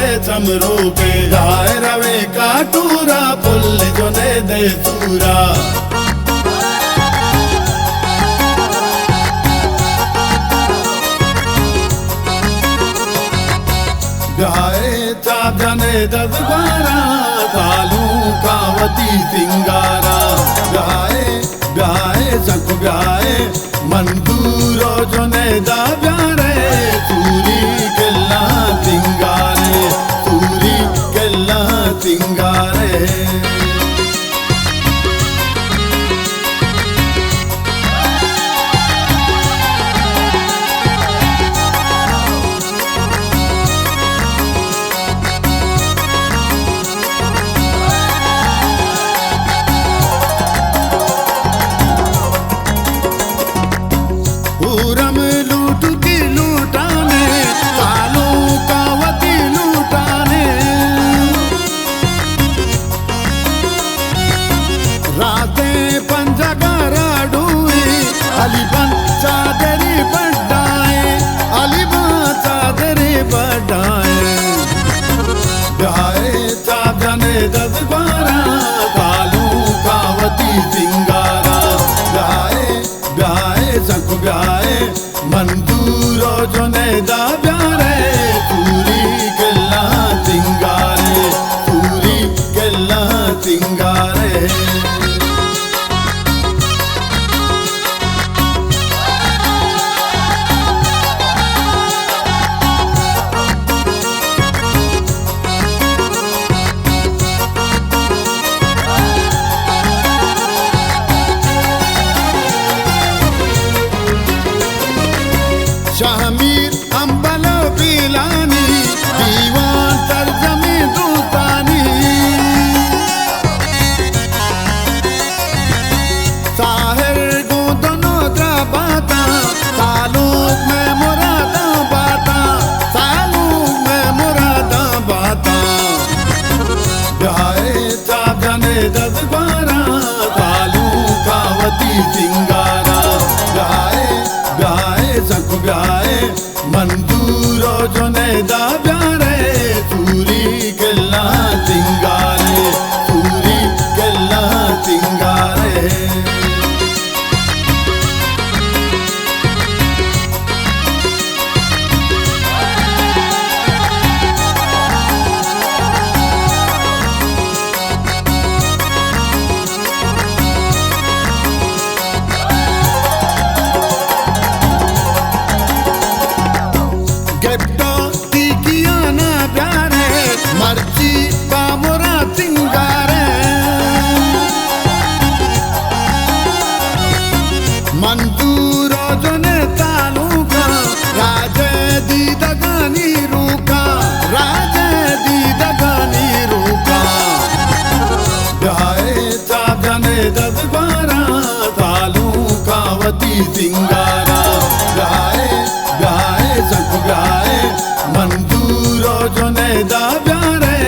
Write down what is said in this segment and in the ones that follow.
रे चमरो के गाय रवे काटूरा पुल जो ने दे सूरा गाए चाजने दस बारा कालू कावती सिंगारा गाए गाए सक गाए मंदूरो जो ने दा प्यारे सूरी केला सिंगारे सूरी केला सिंगारे पूरम लूट की लूटाने कालू कावती लूटाने रातें पंजगारा डूई अलीबन चादरी बढ़ाए अलीबन चादरी बढ़ाए गाए चादने दस बारा कालू कावती सिंगारा गाए गाए सक गाए मंदूरो जो ने दा प्यारे सूरी केला सिंगारे सूरी केला सिंगारे शामीर अंबल पीलानी दीवान तरजमी दूतानी साहिर गोदनो द्रबाता सालूक में मुरादा बाता सालूक में मुरादा बाता गाए चाजने दस बारा कालू कावती सिंगारा गाए गाए सक गाए मंदूरो जो ने दा प्यारे सूरी केला सिंगारे सूरी केला सिंगारे गिफ्टो टिकिया ना प्यारे मर्जी पामुरा सिंगारे मंदूरो जो ने तालू का राजे दी दगानी रूका राजे दी दगानी रूका गाए चाजने दस बारा तालू कावती सिंगारा गाए गाए सक गाए मंदूरो जो ने दा प्यारे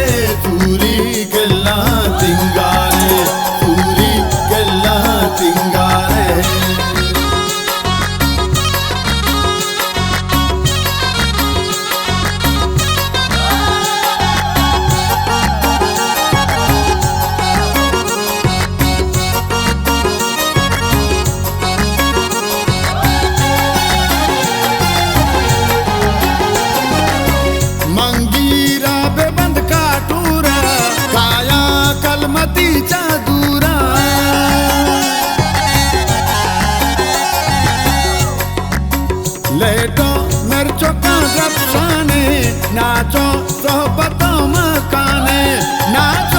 सूरी केला सिंगारे सूरी केला सिंगारे मंगीरा बेबंद काटूरा काया कलमती चादूरा लेटो मिर्चो का रफसाने नाचो सोहबतों मकाने नाचो